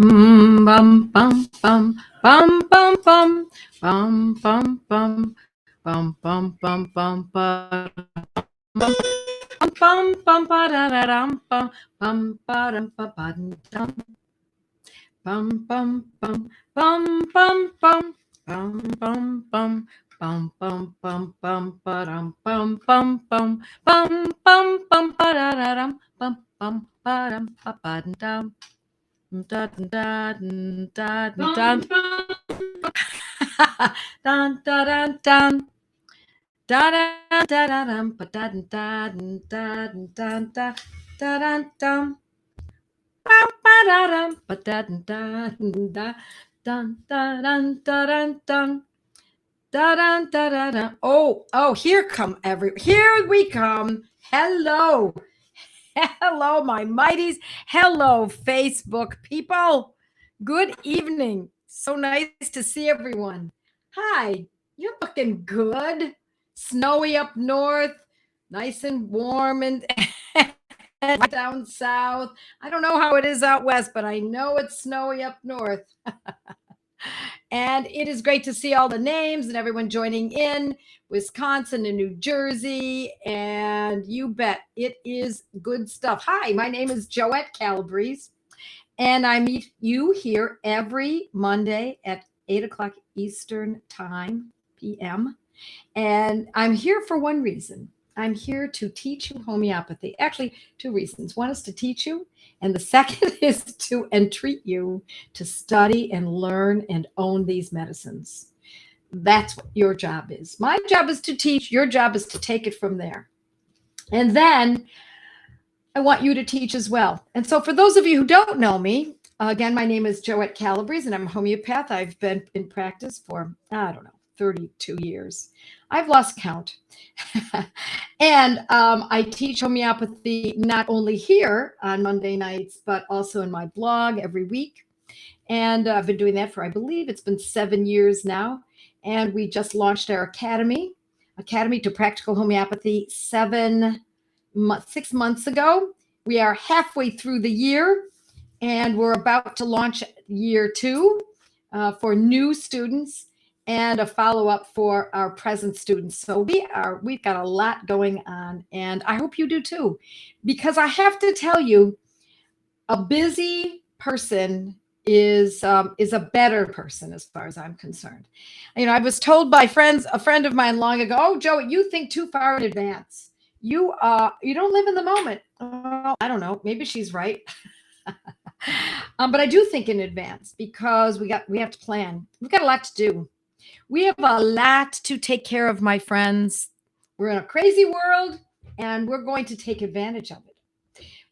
Bum bum bum bum bum bum bum bum bum bum bum bum bum bum bum bum ba da da dum bum ba dum ba ba dum bum bum bum bum bum bum bum bum bum bum bum bum bum ba dum bum bum bum bum bum bum ba da da dum bum ba dum ba ba dum. Da da da da dun dun dun da da da da dum ba da da da da da da da dum ba ba da dum ba da da da dun dun dun dun dun da da da da. Oh, here we come. Hello. Hello, my mighties. Hello, Facebook people. Good evening. So nice to see everyone. Hi, you're looking good. Snowy up north, nice and warm and down south. I don't know how it is out west, but I know it's snowy up north. And it is great to see all the names and everyone joining in, Wisconsin and New Jersey. And you bet it is good stuff. Hi, my name is Joette Calabrese, and I meet you here every Monday at 8 o'clock Eastern Time, PM. And I'm here for one reason. I'm here to teach you homeopathy. Actually, two reasons. One is to teach you, and the second is to entreat you to study and learn and own these medicines. That's what your job is. My job is to teach, your job is to take it from there. And then I want you to teach as well. And so, for those of you who don't know me, again, my name is Joette Calabrese, and I'm a homeopath. I've been in practice for, I don't know, 32 years. I've lost count. And I teach homeopathy not only here on Monday nights, but also in my blog every week. And I've been doing that for, I believe it's been 7 years now. And we just launched our Academy to Practical Homeopathy 6 months ago. We are halfway through the year, and we're about to launch year 2 for new students and a follow-up for our present students. So we've got a lot going on, and I hope you do too, because I have to tell you, a busy person is a better person as far as I'm concerned. I was told by a friend of mine long ago, "Oh, Joe, you think too far in advance. You don't live in the moment." Well, I don't know. Maybe she's right. But I do think in advance, because we have to plan. We've got a lot to do. We have a lot to take care of, my friends. We're in a crazy world, and we're going to take advantage of it.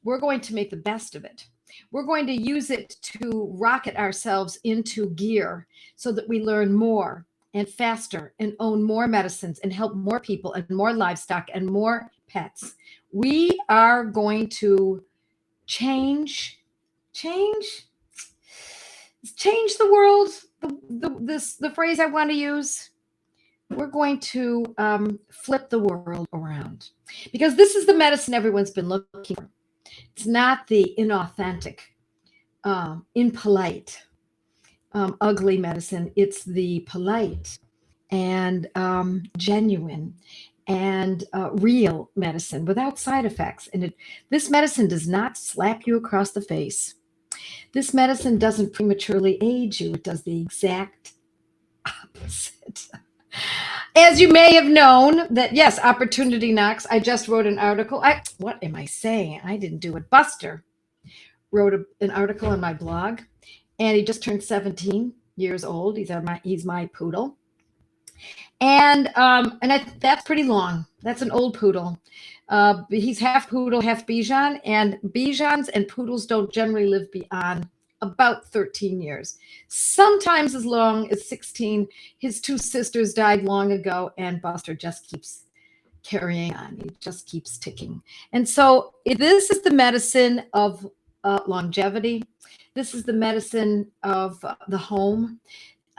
We're going to make the best of it. We're going to use it to rocket ourselves into gear so that we learn more and faster and own more medicines and help more people and more livestock and more pets. We are going to change the world. The phrase I want to use. We're going to flip the world around, because this is the medicine everyone's been looking for. It's not the inauthentic, impolite, ugly medicine. It's the polite and genuine and real medicine without side effects. And this medicine does not slap you across the face. This medicine doesn't prematurely age you. It does the exact opposite. As you may have known, that yes, opportunity knocks. I just wrote an article. What am I saying? I didn't do it. Buster wrote an article on my blog, and he just turned 17 years old. He's my poodle, and that's pretty long. That's an old poodle. He's half poodle, half Bichon, and Bichons and poodles don't generally live beyond about 13 years, sometimes as long as 16. His 2 sisters died long ago, and Buster just keeps carrying on. He just keeps ticking. And so this is the medicine of longevity. This is the medicine of the home.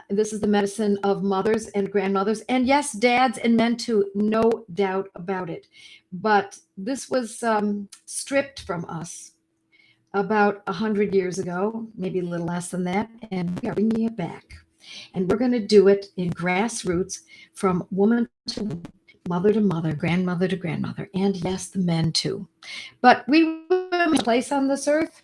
This is the medicine of mothers and grandmothers, and yes, dads and men too, no doubt about it. But this was stripped from us about 100 years ago, maybe a little less than that, and we are bringing it back. And we're going to do it in grassroots, from woman to woman, mother to mother, grandmother to grandmother, and yes, the men too. But we have a place on this earth,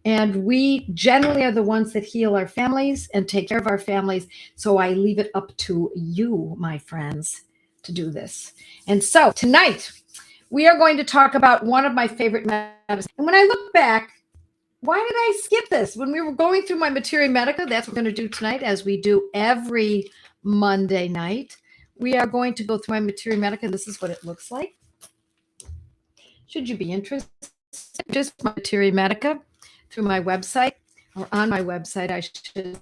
and we generally are the ones that heal our families and take care of our families. So I leave it up to you, my friends, to do this. And so tonight, we are going to talk about one of my favorite medicines. And when I look back, why did I skip this? When we were going through my Materia Medica, that's what we're going to do tonight, as we do every Monday night. We are going to go through my Materia Medica. This is what it looks like. Should you be interested, just my Materia Medica through my website, or on my website, I should say.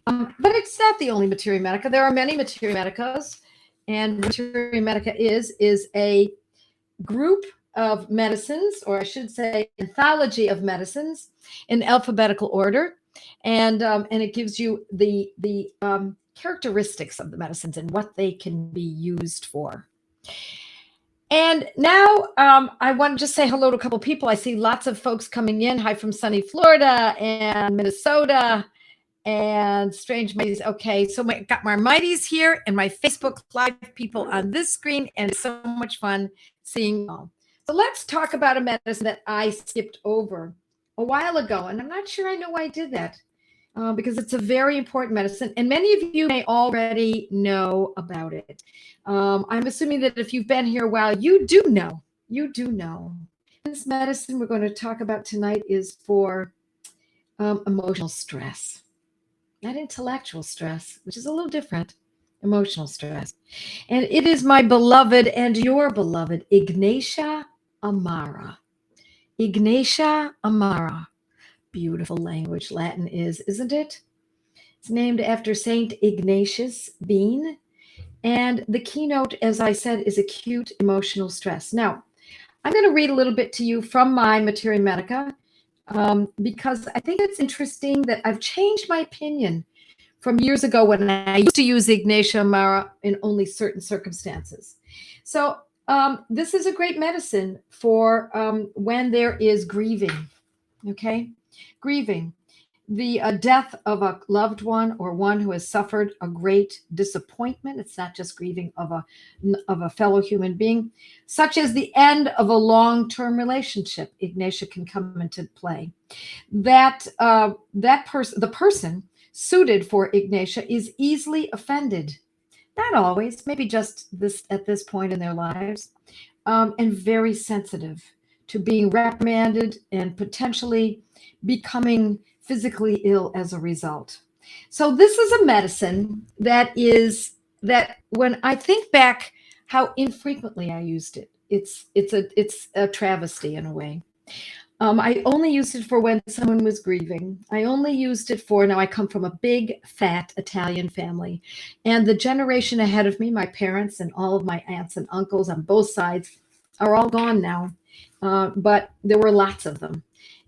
But it's not the only Materia Medica. There are many Materia Medicas, and Materia Medica is a group of medicines, or I should say anthology of medicines in alphabetical order. And it gives you the characteristics of the medicines and what they can be used for. And now I want to just say hello to a couple people. I see lots of folks coming in. Hi from sunny Florida and Minnesota and Strange Mighties. Okay, so I got my Mighties here and my Facebook Live people on this screen, and it's so much fun seeing you all. So let's talk about a medicine that I skipped over a while ago, and I'm not sure I know why I did that, because it's a very important medicine, and many of you may already know about it. I'm assuming that if you've been here a while, you do know. You do know. This medicine we're going to talk about tonight is for emotional stress. Not intellectual stress, which is a little different, emotional stress. And it is my beloved and your beloved Ignatia Amara. Ignatia Amara. Beautiful language Latin is, isn't it? It's named after Saint Ignatius Bean. And the keynote, as I said, is acute emotional stress. Now, I'm going to read a little bit to you from my Materia Medica, because I think it's interesting that I've changed my opinion from years ago when I used to use Ignatia Amara in only certain circumstances. So this is a great medicine for when there is grieving, okay? Grieving. The death of a loved one or one who has suffered a great disappointment. It's not just grieving of a fellow human being, such as the end of a long-term relationship. Ignatia can come into play. The person suited for Ignatia is easily offended. Not always, maybe just at this point in their lives, and very sensitive to being reprimanded and potentially becoming physically ill as a result. So this is a medicine that when I think back how infrequently I used it, it's a travesty in a way. I only used it for when someone was grieving. I only used it for, now I come from a big, fat Italian family. And the generation ahead of me, my parents and all of my aunts and uncles on both sides, are all gone now. But there were lots of them.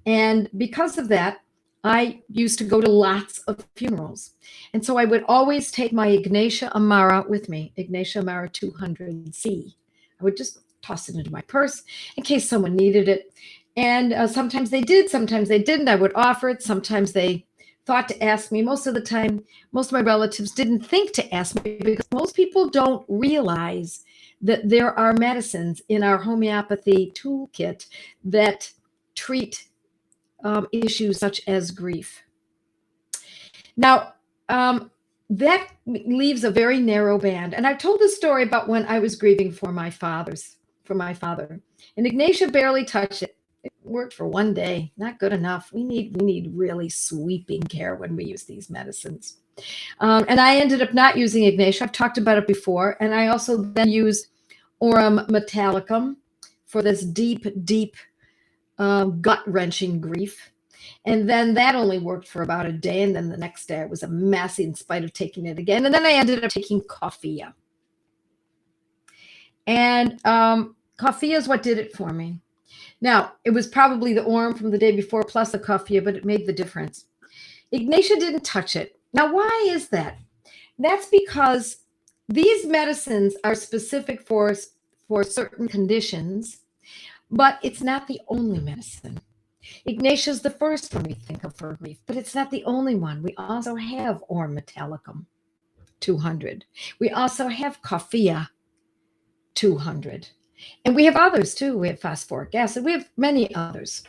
And because of that, I used to go to lots of funerals. And so I would always take my Ignatia Amara with me, Ignatia Amara 200C. I would just toss it into my purse in case someone needed it. And sometimes they did, sometimes they didn't. I would offer it. Sometimes they thought to ask me. Most of the time, most of my relatives didn't think to ask me, because most people don't realize that there are medicines in our homeopathy toolkit that treat issues such as grief. Now, that leaves a very narrow band. And I've told this story about when I was grieving for my father. And Ignatia barely touched it. It worked for one day, not good enough. We need really sweeping care when we use these medicines. And I ended up not using Ignatia. I've talked about it before. And I also then used Aurum Metallicum for this deep, deep gut-wrenching grief. And then that only worked for about a day. And then the next day it was a mess in spite of taking it again. And then I ended up taking coffea. And coffea is what did it for me. Now, it was probably the Aurum from the day before plus the coffea, but it made the difference. Ignatia didn't touch it. Now, why is that? That's because these medicines are specific for certain conditions, but it's not the only medicine. Ignatia's the first one we think of for grief, but it's not the only one. We also have Or Metallicum 200. We also have Coffea 200. And we have others too. We have phosphoric acid. We have many others.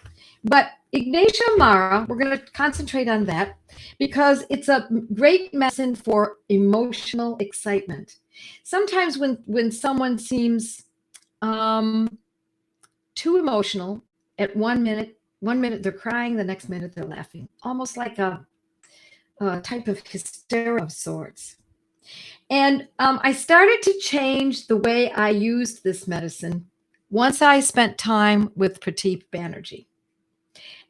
But Ignatia Amara, we're going to concentrate on that because it's a great medicine for emotional excitement. Sometimes when someone seems too emotional at 1 minute they're crying, the next minute they're laughing, almost like a type of hysteria of sorts. And I started to change the way I used this medicine once I spent time with Prateep Banerjee.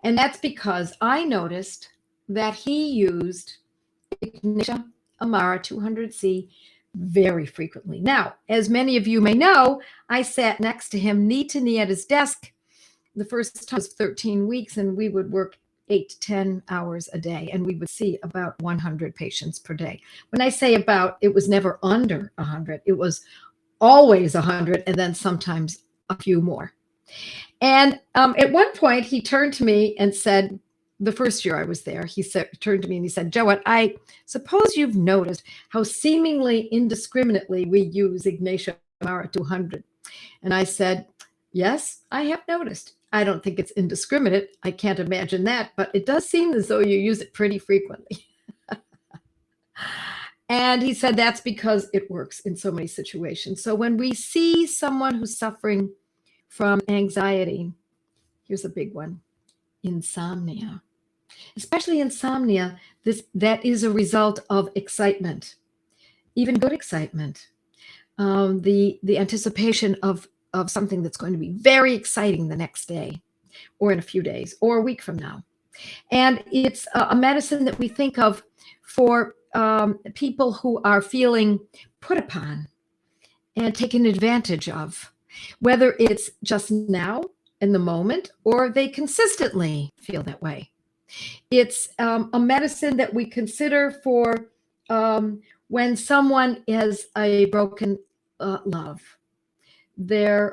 And that's because I noticed that he used Ignatia Amara 200C very frequently. Now, as many of you may know, I sat next to him knee to knee at his desk. The first time was 13 weeks, and we would work 8 to 10 hours a day, and we would see about 100 patients per day. When I say about, it was never under 100. It was always 100, and then sometimes a few more. And at one point, he turned to me and said, the first year I was there, turned to me and he said, Joette, I suppose you've noticed how seemingly indiscriminately we use Ignatia Amara 200. And I said, yes, I have noticed. I don't think it's indiscriminate. I can't imagine that, but it does seem as though you use it pretty frequently. And he said that's because it works in so many situations. So when we see someone who's suffering from anxiety, here's a big one, insomnia. Especially insomnia, that is a result of excitement, even good excitement. The anticipation of something that's going to be very exciting the next day, or in a few days, or a week from now. And it's a medicine that we think of for people who are feeling put upon and taken advantage of, whether it's just now in the moment or they consistently feel that way. It's a medicine that we consider for when someone has a broken love. Their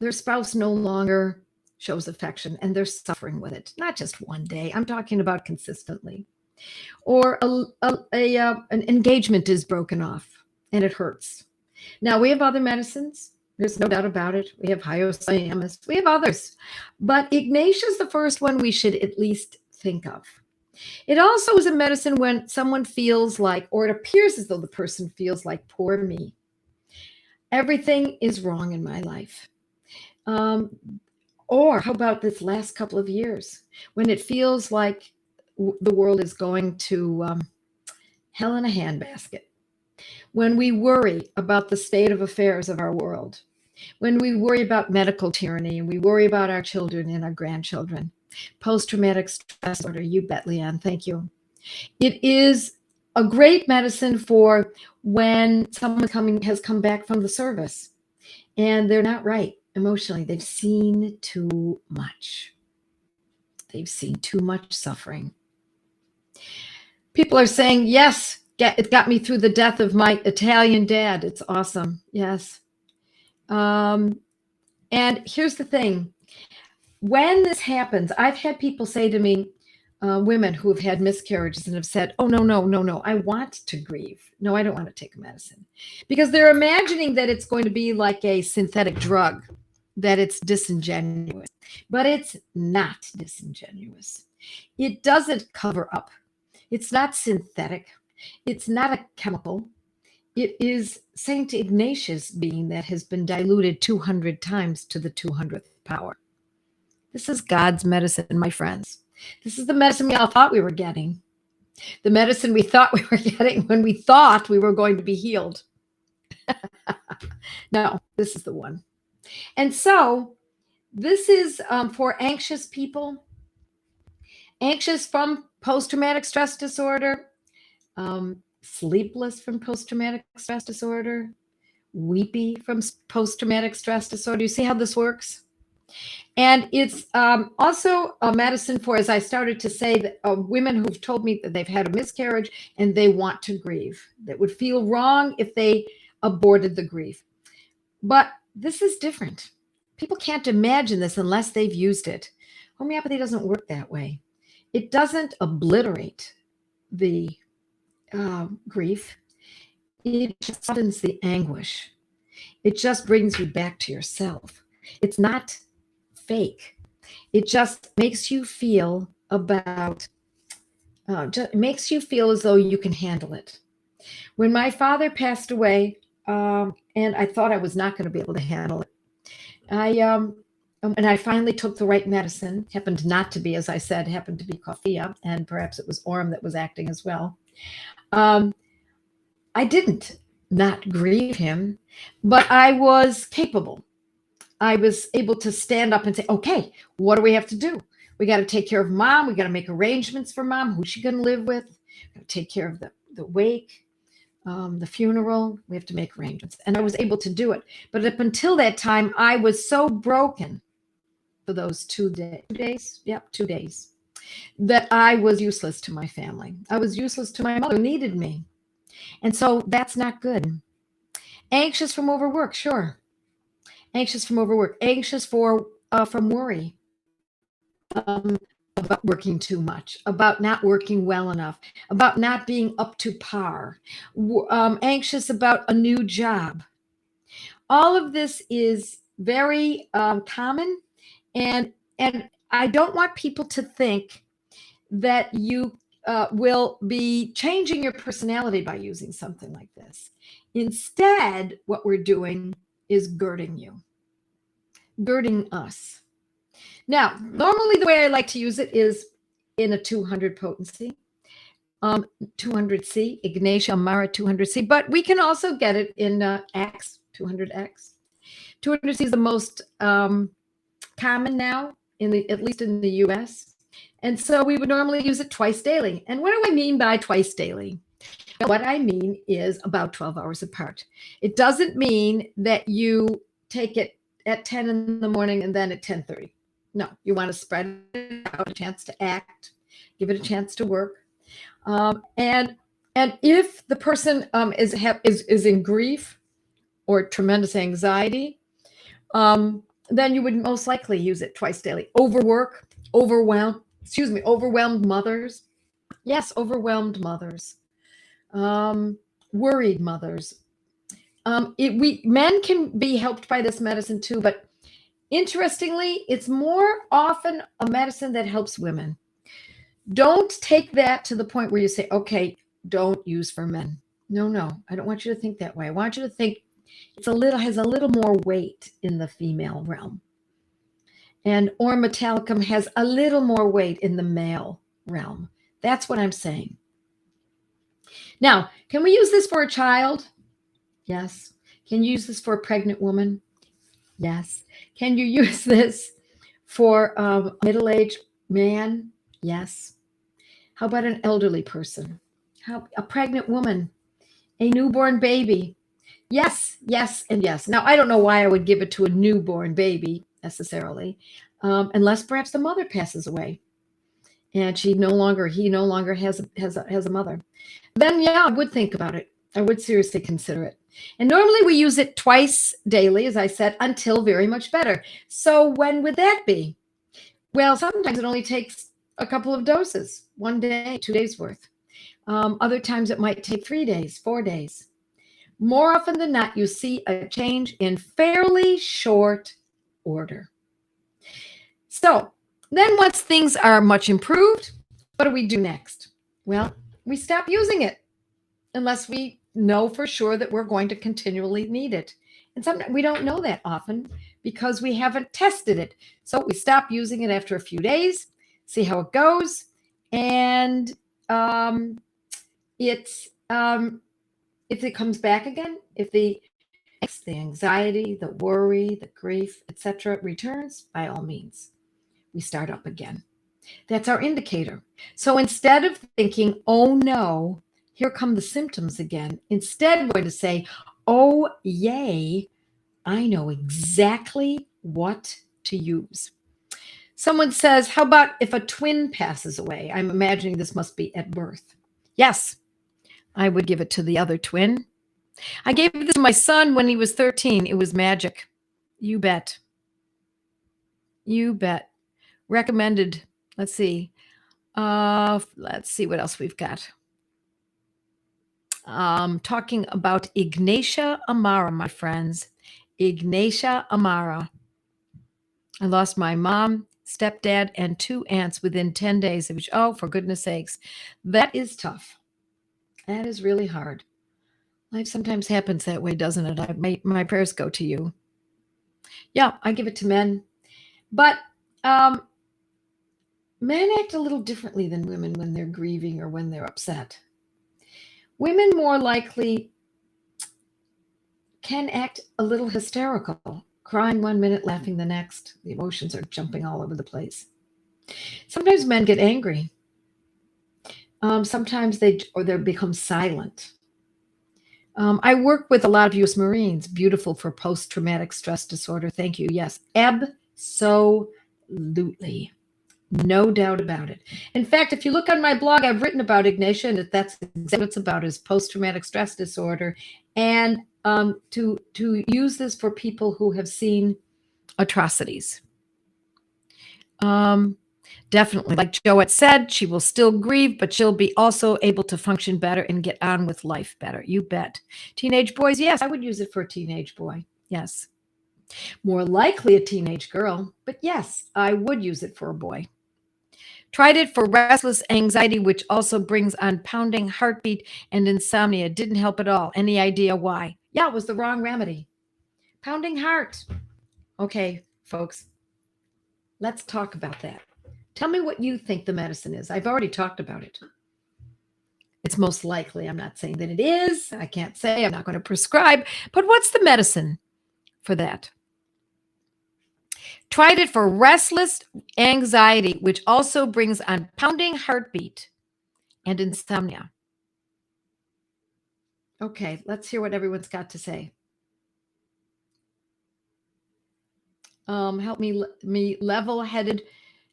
spouse no longer shows affection and they're suffering with it. Not just one day. I'm talking about consistently. Or an engagement is broken off and it hurts. Now, we have other medicines. There's no doubt about it. We have hyoscyamus. We have others. But Ignatia is the first one we should at least think of. It also is a medicine when someone feels like, or it appears as though the person feels like, poor me. Everything is wrong in my life. Or how about this last couple of years when it feels like the world is going to hell in a handbasket? When we worry about the state of affairs of our world, when we worry about medical tyranny, and we worry about our children and our grandchildren. Post-traumatic stress disorder, you bet, Leanne, thank you. It is a great medicine for when someone has come back from the service and they're not right emotionally. They've seen too much. They've seen too much suffering. People are saying, yes, it got me through the death of my Italian dad. It's awesome. Yes. And here's the thing. When this happens, I've had people say to me, women who have had miscarriages and have said, oh, no, I want to grieve. No, I don't want to take a medicine. Because they're imagining that it's going to be like a synthetic drug, that it's disingenuous. But it's not disingenuous. It doesn't cover up. It's not synthetic. It's not a chemical. It is Saint Ignatius being that has been diluted 200 times to the 200th power. This is God's medicine, my friends. This is the medicine we all thought we were getting. The medicine we thought we were getting when we thought we were going to be healed. No, this is the one. And so this is for anxious people, anxious from post-traumatic stress disorder, sleepless from post-traumatic stress disorder, weepy from post-traumatic stress disorder. You see how this works? And it's also a medicine for, as I started to say, that, women who've told me that they've had a miscarriage and they want to grieve. That would feel wrong if they aborted the grief. But this is different. People can't imagine this unless they've used it. Homeopathy doesn't work that way. It doesn't obliterate the grief. It just softens the anguish. It just brings you back to yourself. It's not fake. It just makes you feel makes you feel as though you can handle it. When my father passed away, and I thought I was not going to be able to handle it, and I finally took the right medicine. Happened not to be, as I said, happened to be coffea, and perhaps it was Orm that was acting as well. Um, I didn't not grieve him, but I was capable. I was able to stand up and say, okay, what do we have to do? We got to take care of mom. We got to make arrangements for mom. Who's she going to live with? Got to take care of the wake, the funeral. We have to make arrangements. And I was able to do it. But up until that time, I was so broken for those 2 days. 2 days? Yep, 2 days. That I was useless to my family. I was useless to my mother who needed me. And so that's not good. Anxious from overwork, sure. Anxious from overwork. Anxious from worry. About working too much, about not working well enough, about not being up to par, anxious about a new job. All of this is very common, and I don't want people to think that you will be changing your personality by using something like this. Instead, what we're doing is girding you, girding us. Now, normally the way I like to use it is in a 200 potency, 200C, Ignatia Amara 200C, but we can also get it in X, 200X. 200C is the most common now, at least in the US. And so we would normally use it twice daily. And what do I mean by twice daily? What I mean is about 12 hours apart. It doesn't mean that you take it at 10 in the morning and then at 10:30. No, you want to spread it out, a chance to act, give it a chance to work. And if the person is in grief or tremendous anxiety, then you would most likely use it twice daily. Overwhelmed mothers. Yes, overwhelmed mothers. Worried mothers. Men can be helped by this medicine too, but interestingly, it's more often a medicine that helps women. Don't take that to the point where you say, okay, don't use for men. No, I don't want you to think that way. I want you to think has a little more weight in the female realm. And Or Metallicum has a little more weight in the male realm. That's what I'm saying. Now, can we use this for a child? Yes. Can you use this for a pregnant woman? Yes. Can you use this for a middle-aged man? Yes. How about an elderly person? A pregnant woman? A newborn baby? Yes, and yes. Now, I don't know why I would give it to a newborn baby necessarily, unless perhaps the mother passes away and he no longer has a mother. Then, yeah, I would think about it. I would seriously consider it. And normally we use it twice daily, as I said, until very much better. So when would that be? Well, sometimes it only takes a couple of doses, 1 day, 2 days worth. Other times it might take 3 days, 4 days. More often than not, you see a change in fairly short order. So then once things are much improved, what do we do next? Well, we stop using it unless we know for sure that we're going to continually need it. And sometimes we don't know that often because we haven't tested it. So we stop using it after a few days, see how it goes. And if it comes back again, if the anxiety, the worry, the grief, etc. returns, by all means, we start up again. That's our indicator. So instead of thinking, oh no, here come the symptoms again, instead we're going to say, oh yay, I know exactly what to use. Someone says, how about if a twin passes away? I'm imagining this must be at birth. Yes, I would give it to the other twin. I gave this to my son when he was 13. It was magic. You bet. You bet. recommended. Let's see. Let's see what else we've got. Talking about Ignacia Amara, my friends. Ignacia Amara. I lost my mom, stepdad, and 2 aunts within 10 days of each. Oh, for goodness sakes. That is tough. That is really hard. Life sometimes happens that way, doesn't it? My prayers go to you. Yeah, I give it to men. But men act a little differently than women when they're grieving or when they're upset. Women more likely can act a little hysterical, crying 1 minute, laughing the next. The emotions are jumping all over the place. Sometimes men get angry. Sometimes they become silent. I work with a lot of U.S. Marines. Beautiful for post-traumatic stress disorder. Thank you. Yes, absolutely. No doubt about it. In fact, if you look on my blog, I've written about Ignacia, and that's exactly what it's about, is post-traumatic stress disorder. And to use this for people who have seen atrocities. Definitely. Like Joette said, she will still grieve, but she'll be also able to function better and get on with life better. You bet. Teenage boys, yes, I would use it for a teenage boy. Yes. More likely a teenage girl, but yes, I would use it for a boy. Tried it for restless anxiety, which also brings on pounding heartbeat and insomnia. Didn't help at all. Any idea why? Yeah, it was the wrong remedy. Pounding heart. Okay, folks, let's talk about that. Tell me what you think the medicine is. I've already talked about it. It's most likely. I'm not saying that it is. I can't say. I'm not going to prescribe. But what's the medicine for that? Tried it for restless anxiety, which also brings on pounding heartbeat and insomnia. Okay, let's hear what everyone's got to say. Help me level-headed.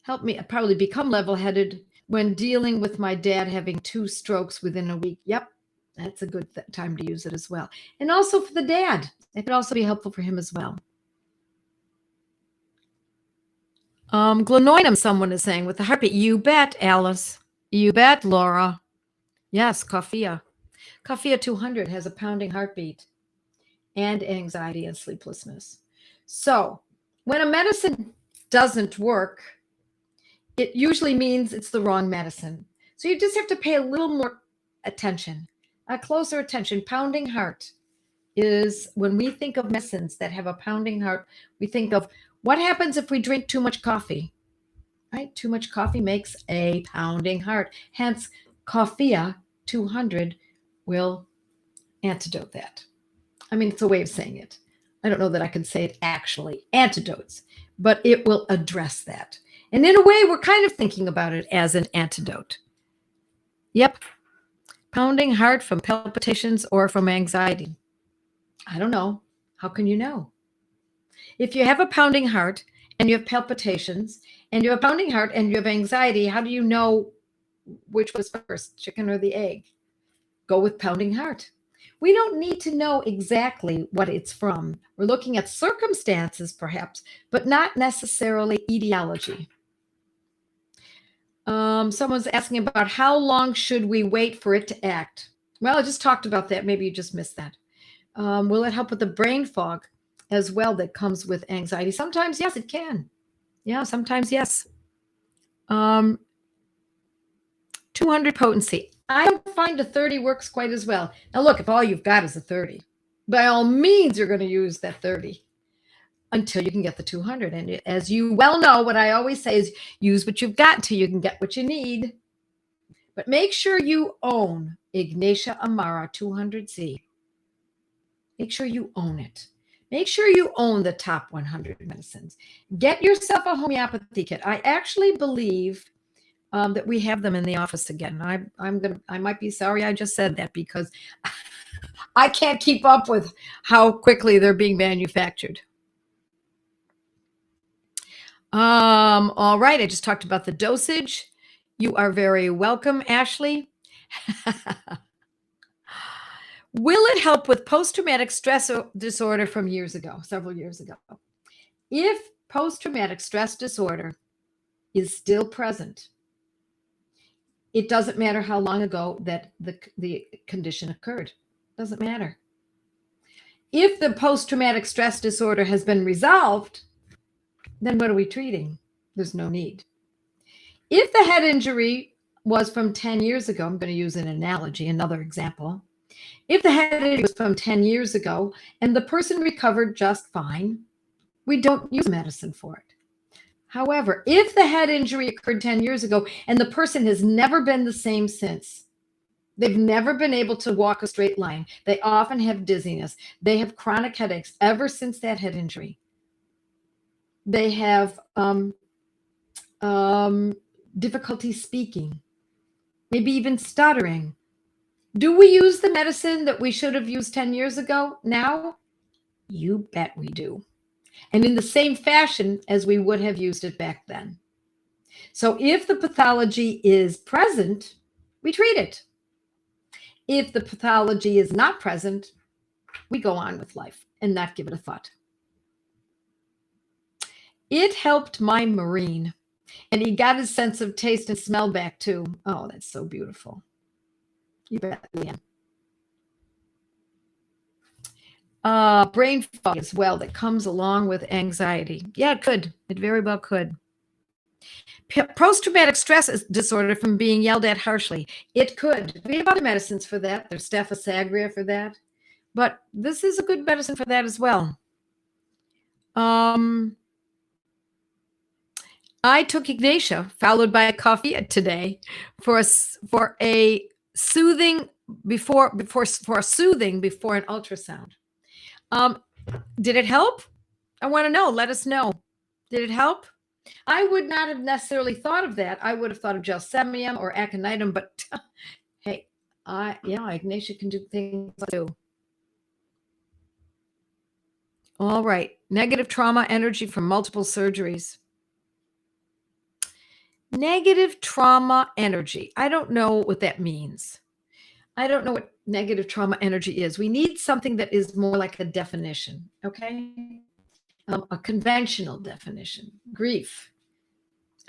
Help me probably become level-headed when dealing with my dad having 2 strokes within a week. Yep, that's a good time to use it as well. And also for the dad, it could also be helpful for him as well. Glenoidum, someone is saying, with the heartbeat. You bet, Alice. You bet, Laura. Yes, Coffea. Coffea 200 has a pounding heartbeat and anxiety and sleeplessness. So when a medicine doesn't work, it usually means it's the wrong medicine. So you just have to pay a little more attention, a closer attention. Pounding heart is when we think of medicines that have a pounding heart, we think of what happens if we drink too much coffee, right? Too much coffee makes a pounding heart. Hence, Coffea 200 will antidote that. I mean, it's a way of saying it. I don't know that I can say it actually, antidotes, but it will address that. And in a way, we're kind of thinking about it as an antidote. Yep. Pounding heart from palpitations or from anxiety. I don't know. How can you know? If you have a pounding heart and you have palpitations and you have a pounding heart and you have anxiety, how do you know which was first, chicken or the egg? Go with pounding heart. We don't need to know exactly what it's from. We're looking at circumstances, perhaps, but not necessarily etiology. Someone's asking about how long should we wait for it to act? Well, I just talked about that. Maybe you just missed that. Will it help with the brain fog as well that comes with anxiety? Sometimes, yes, it can. Yeah, sometimes, yes. 200 potency. I don't find a 30 works quite as well. Now, look, if all you've got is a 30, by all means, you're going to use that 30 until you can get the 200. And as you well know, what I always say is use what you've got until you can get what you need. But make sure you own Ignacia Amara 200Z. Make sure you own it. Make sure you own the top 100 medicines. Get yourself a homeopathy kit. I actually believe that we have them in the office again. I might be sorry I just said that because I can't keep up with how quickly they're being manufactured. All right, I just talked about the dosage. You are very welcome, Ashley. Will it help with post-traumatic stress disorder from years ago, several years ago? If post-traumatic stress disorder is still present. It doesn't matter how long ago that the condition occurred. Doesn't matter. If the post-traumatic stress disorder has been resolved, then what are we treating? There's no need. If the head injury was from 10 years ago, I'm going to use an analogy, another example. If the head injury was from 10 years ago and the person recovered just fine, we don't use medicine for it. However, if the head injury occurred 10 years ago and the person has never been the same since, they've never been able to walk a straight line, they often have dizziness, they have chronic headaches ever since that head injury, they have difficulty speaking, maybe even stuttering. Do we use the medicine that we should have used 10 years ago now? You bet we do. And in the same fashion as we would have used it back then. So if the pathology is present, we treat it. If the pathology is not present, we go on with life and not give it a thought. It helped my Marine, and he got his sense of taste and smell back too. Oh, that's so beautiful. You bet, Leanne. Brain fog as well that comes along with anxiety. Yeah, it could. It very well could. Post-traumatic stress disorder from being yelled at harshly. It could. We have other medicines for that. There's Staphylococcus for that. But this is a good medicine for that as well. I took Ignatia, followed by a coffee today, for a soothing before an ultrasound. Did it help? I want to know. Let us know. Did it help? I would not have necessarily thought of that. I would have thought of gelsemium or aconitum, but hey, Ignatia can do things too. All right. Negative trauma energy from multiple surgeries. Negative trauma energy. I don't know what that means. I don't know what negative trauma energy is. We need something that is more like a definition, okay? A conventional definition. Grief.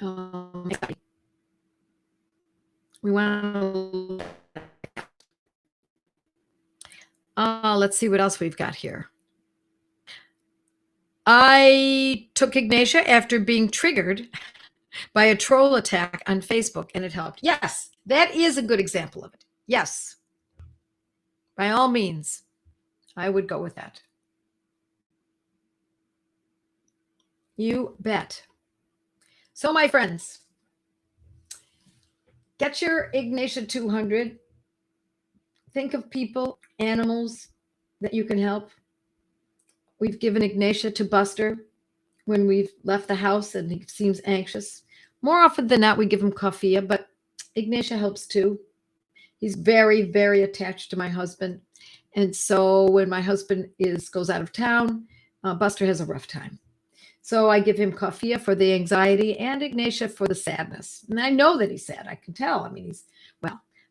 We want to let's see what else we've got here. I took Ignatia after being triggered by a troll attack on Facebook, and it helped. Yes, that is a good example of it. Yes. By all means, I would go with that. You bet. So, my friends, get your Ignatia 200. Think of people, animals that you can help. We've given Ignatia to Buster when we've left the house and he seems anxious. More often than not, we give him coffee, but Ignatia helps too. He's very, very attached to my husband. And so when my husband goes out of town, Buster has a rough time. So I give him coffee for the anxiety and Ignatia for the sadness. And I know that he's sad. I can tell. I mean,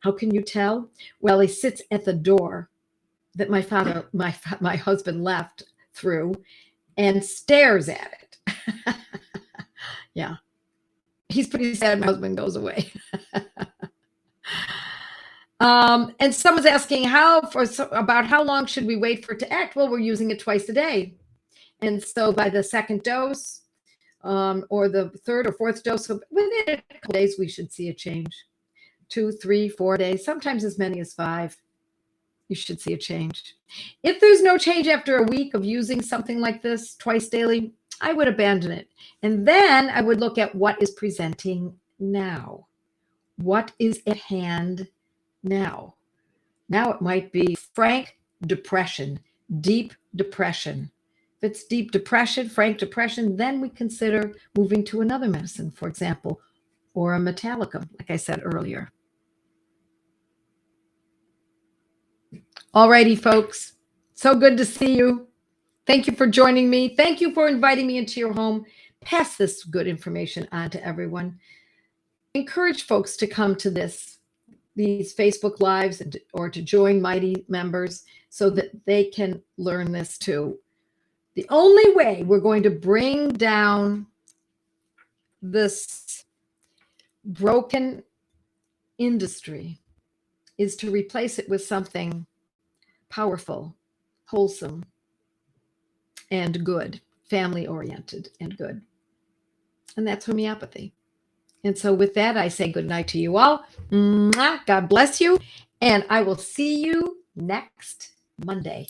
how can you tell? Well, he sits at the door that my husband left through and stares at it. Yeah. He's pretty sad my husband goes away. And someone's asking about how long should we wait for it to act? Well, we're using it twice a day. And so by the second dose or the third or fourth dose, within a couple days, we should see a change. 2, 3, 4 days, sometimes as many as 5. You should see a change. If there's no change after a week of using something like this twice daily, I would abandon it. And then I would look at what is presenting now. What is at hand now? Now it might be frank depression, deep depression. If it's deep depression, frank depression, then we consider moving to another medicine, for example, or a Metallicum, like I said earlier. All righty, folks. So good to see you. Thank you for joining me. Thank you for inviting me into your home. Pass this good information on to everyone. Encourage folks to come to these Facebook Lives or to join Mighty members so that they can learn this too. The only way we're going to bring down this broken industry is to replace it with something powerful, wholesome, and good, family-oriented and good. And that's homeopathy. And so with that, I say good night to you all. Mwah! God bless you. And I will see you next Monday.